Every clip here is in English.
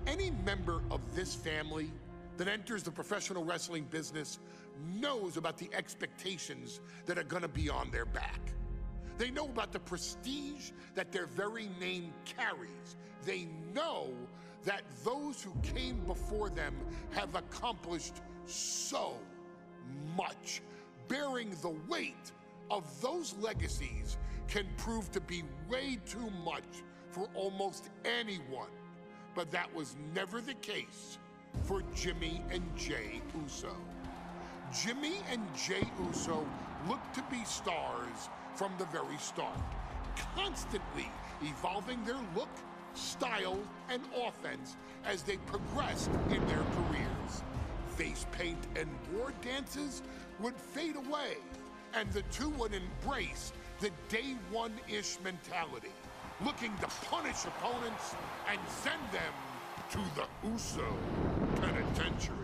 Any member of this family that enters the professional wrestling business knows about the expectations that are gonna be on their back. They know about the prestige that their very name carries. They know that those who came before them have accomplished so much. Bearing the weight of those legacies can prove to be way too much for almost anyone. But that was never the case for Jimmy and Jey Uso. Jimmy and Jey Uso looked to be stars from the very start, constantly evolving their look, style, and offense as they progressed in their careers. Face paint and war dances would fade away, and the two would embrace the day one-ish mentality, looking to punish opponents and send them to the Uso penitentiary.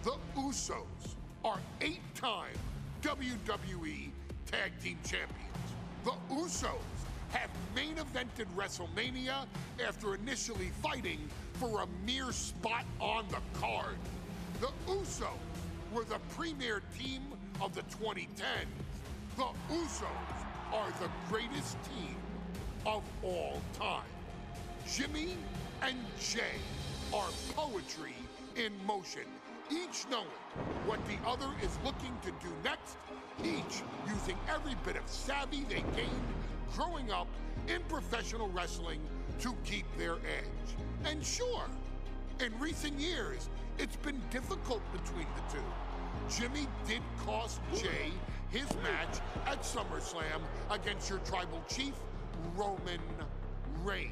The Usos are 8-time WWE Tag Team Champions. The Usos have main evented WrestleMania after initially fighting for a mere spot on the card. The Usos were the premier team of the 2010s. The Usos are the greatest team of all time. Jimmy and Jey are poetry in motion, each knowing what the other is looking to do next, each using every bit of savvy they gained growing up in professional wrestling to keep their edge. And sure, in recent years, it's been difficult between the two. Jimmy did cost Jey his match at SummerSlam against your tribal chief, Roman Reigns.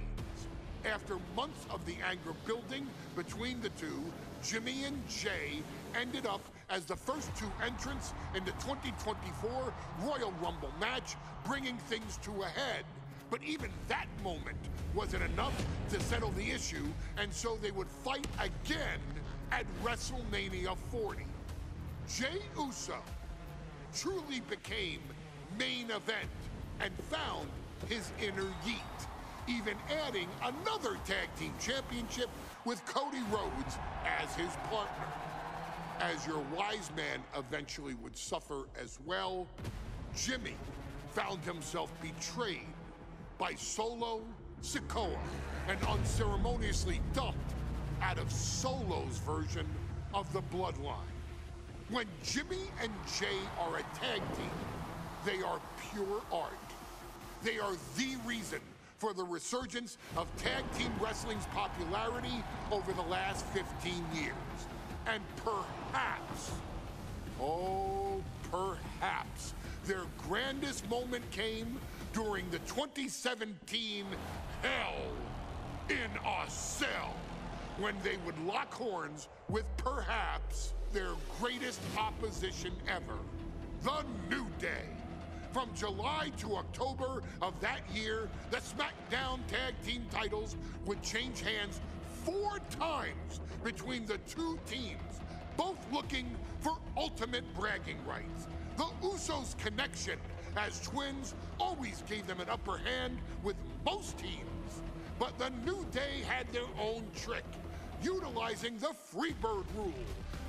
After months of the anger building between the two, Jimmy and Jey ended up as the first two entrants in the 2024 Royal Rumble match, bringing things to a head. But even that moment wasn't enough to settle the issue, and so they would fight again at WrestleMania 40. Jey Uso truly became main event and found his inner yeet, even adding another tag team championship with Cody Rhodes as his partner. As your wise man eventually would suffer as well, Jimmy found himself betrayed by Solo Sikoa and unceremoniously dumped out of Solo's version of the Bloodline. When Jimmy and Jey are a tag team, they are pure art. They are the reason for the resurgence of tag team wrestling's popularity over the last 15 years. And perhaps, oh, perhaps, their grandest moment came during the 2017 Hell in a Cell, when they would lock horns with perhaps their greatest opposition ever, The New Day. From July to October of that year, the SmackDown Tag Team titles would change hands 4 times between the two teams, both looking for ultimate bragging rights. The Usos' connection as twins always gave them an upper hand with most teams. But the New Day had their own trick, utilizing the Freebird rule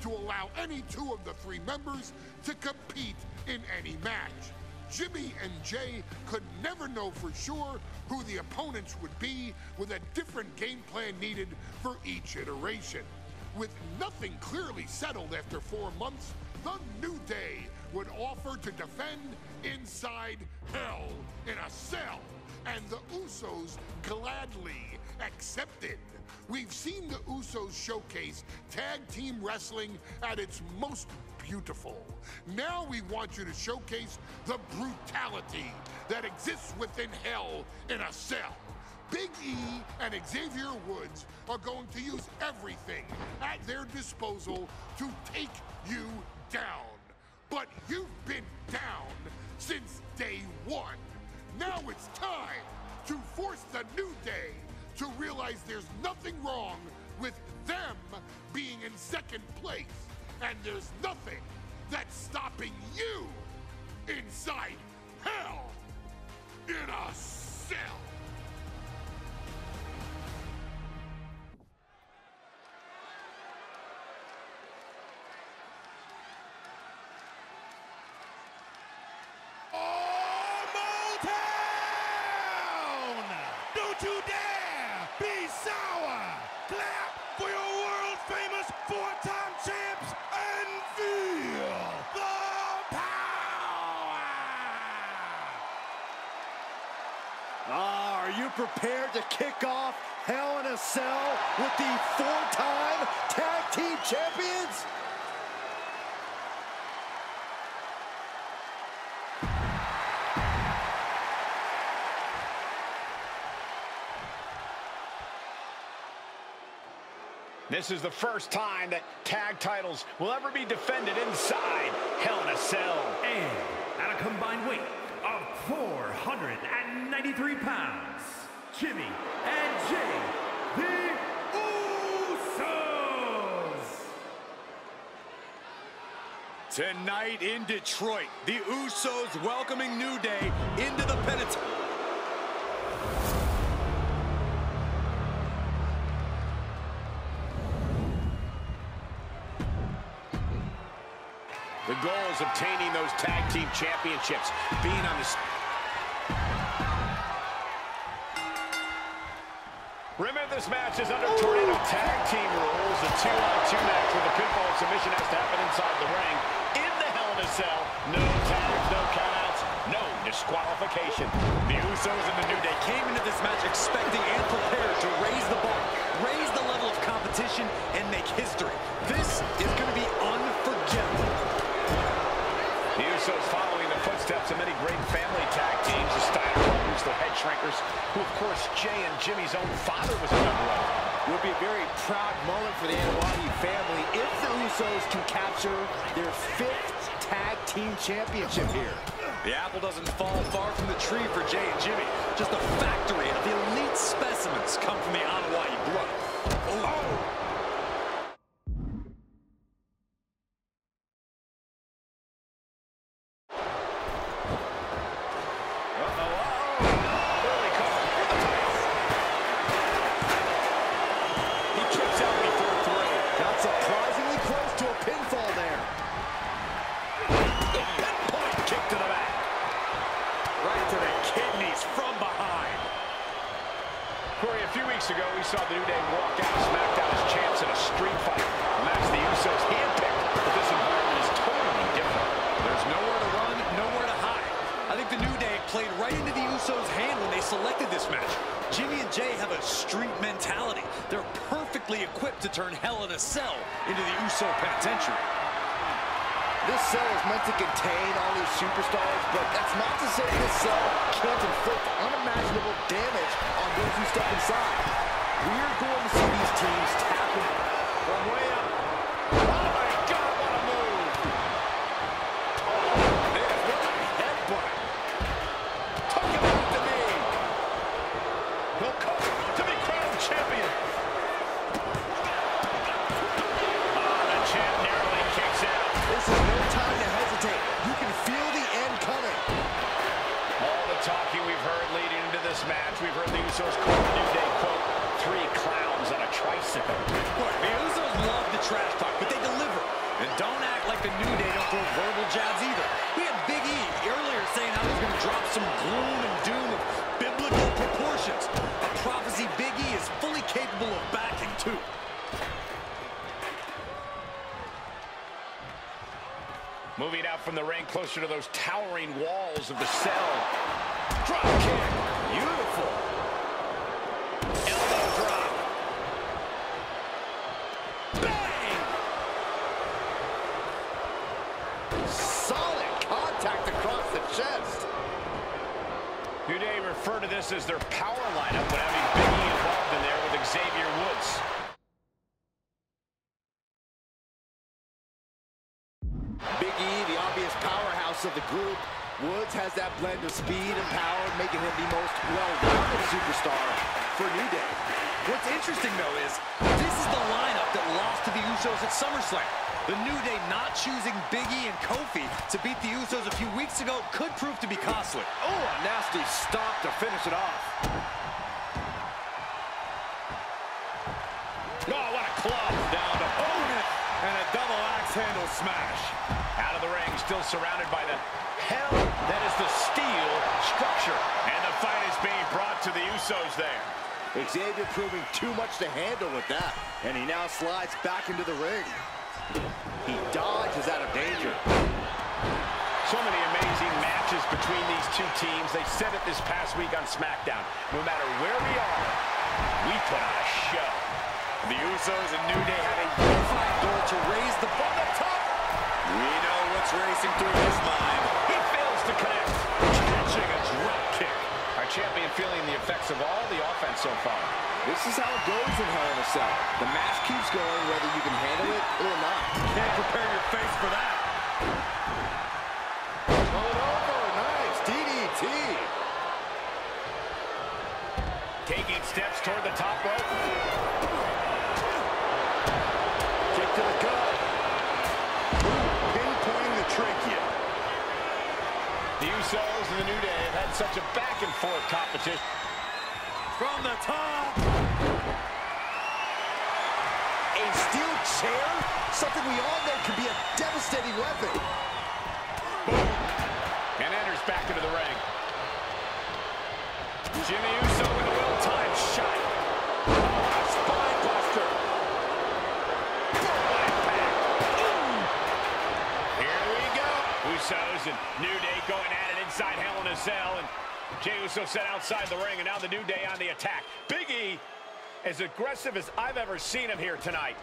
to allow any 2 of the 3 members to compete in any match. Jimmy and Jey could never know for sure who the opponents would be, with a different game plan needed for each iteration. With nothing clearly settled after 4 months, the New Day would offer to defend inside Hell in a Cell, and the Usos gladly accepted. We've seen the Usos showcase tag team wrestling at its most beautiful. Now we want you to showcase the brutality that exists within Hell in a Cell. Big E and Xavier Woods are going to use everything at their disposal to take you down. But you've been down since day 1. Now it's time to force the New Day to realize there's nothing wrong with them being in second place, and there's nothing that's stopping you inside Hell in a Cell. Don't you dare be sour. Clap for your world-famous four-time champs and feel the power. Are you prepared to kick off Hell in a Cell with the four-time tag team champions? This is the first time that tag titles will ever be defended inside Hell in a Cell. And at a combined weight of 493 pounds, Jimmy and Jay, the Usos! Tonight in Detroit, the Usos welcoming New Day into the pennant. The goal is obtaining those tag team championships, being on the... Remember, this match is under Tornado Tag Team rules. A 2-on-2 match where the pinfall and submission has to happen inside the ring. In the Hell in a Cell, no tags, no countouts, no disqualification. The Usos and the New Day came into this match expecting and prepared to raise the bar, raise the level of competition, and make history. This is going to be unforgettable. The Usos following the footsteps of many great family tag teams, the Steiner Brothers, the Head Shrinkers, who of course Jay and Jimmy's own father was a member of. It would be a very proud moment for the Anwani family if the Usos can capture their 5th tag team championship here. The apple doesn't fall far from the tree for Jay and Jimmy. Just a factory of elite specimens come from the Anwani blood. Oh! Ago, we saw the New Day walk out of SmackDown as champs in a street fight. A match the Usos handpicked, but this environment is totally different. There's nowhere to run, nowhere to hide. I think the New Day played right into the Usos' hand when they selected this match. Jimmy and Jay have a street mentality. They're perfectly equipped to turn Hell in a Cell into the Uso penitentiary. This cell is meant to contain all these superstars, but that's not to say this cell can't inflict unimaginable damage on those who step inside. We are going to see these teams tackle from way up. Oh my God, what a move! Oh, man, what a headbutt! Tuck him out to me. He'll come to be crowned champion. The champ narrowly kicks out. This is no time to hesitate. You can feel the end coming. All the talking we've heard leading into this match, we've heard the Usos call the New Day, quote, 3 clowns on a tricycle. Look, the Usos love the trash talk, but they deliver. And don't act like the New Day don't throw verbal jabs either. We had Big E earlier saying how he's going to drop some gloom and doom of biblical proportions. A prophecy Big E is fully capable of backing, too. Moving out from the ring closer to those towering walls of the cell. Drop kick. Beautiful. Elbow drop. Bang! Solid contact across the chest. New Day refer to this as their power lineup when having Big E involved in there with Xavier Woods. Big E, the obvious powerhouse of the group. Woods has that blend of speed and power, making him the most well-rounded superstar for New Day. What's interesting, though, is this is the lineup that lost to the Usos at SummerSlam. The New Day not choosing Big E and Kofi to beat the Usos a few weeks ago could prove to be costly. Oh, a nasty stop to finish it off. Oh, what a club. Down to opponent. And a double axe handle smash. Out of the ring, still surrounded by the hell that is the steel structure. And the fight is being brought to the Usos there. Xavier proving too much to handle with that. And he now slides back into the ring. He dodges out of danger. So many amazing matches between these two teams. They said it this past week on SmackDown. No matter where we are, we put on a show. The Usos and New Day have a unified goal to raise the bar up top. We know what's racing through his mind. He fails to connect. Catching a drop kick. Our champion feeling the effects of all the offense so far. This is how it goes in Hell in a Cell. The match keeps going whether you can handle it or not. Can't prepare your face for that. Roll it over. Nice. DDT. Taking steps toward the top rope. Kick to the gut. Pinpointing the trachea. The Usos and the New Day have had such a back-and-forth competition. From the top. A steel chair? Something we all know can be a devastating weapon. Boom. And enters back into the ring. Jimmy Uso with a well-timed shot. Oh, a spine buster. Here we go. Usos and New Day going at it inside Hell in a Cell. And Jey Uso set outside the ring, and now the New Day on the attack. Big E, as aggressive as I've ever seen him here tonight.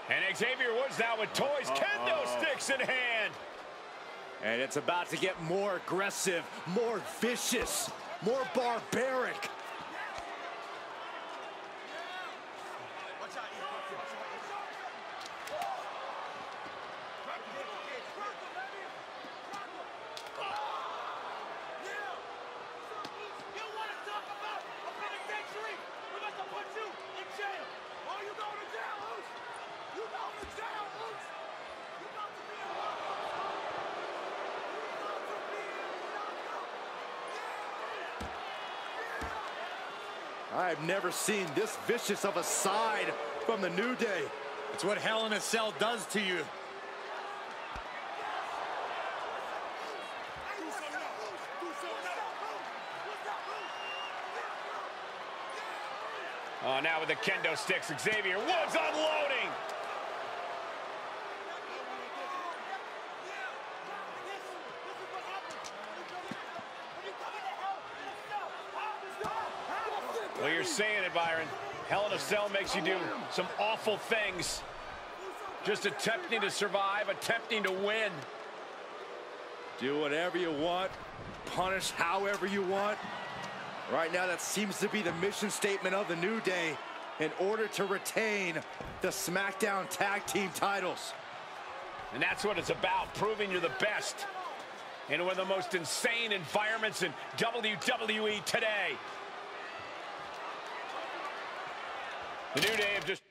And Xavier Woods now with toys, kendo sticks in hand. And it's about to get more aggressive, more vicious, more barbaric. I've never seen this vicious of a side from the New Day. It's what Hell in a Cell does to you. Oh, now with the kendo sticks, Xavier Woods unloading. Well, you're saying it, Byron. Hell in a Cell makes you do some awful things. Just attempting to survive, attempting to win. Do whatever you want, punish however you want. Right now, that seems to be the mission statement of the New Day in order to retain the SmackDown Tag Team titles. And that's what it's about, proving you're the best in one of the most insane environments in WWE today. The New Day have just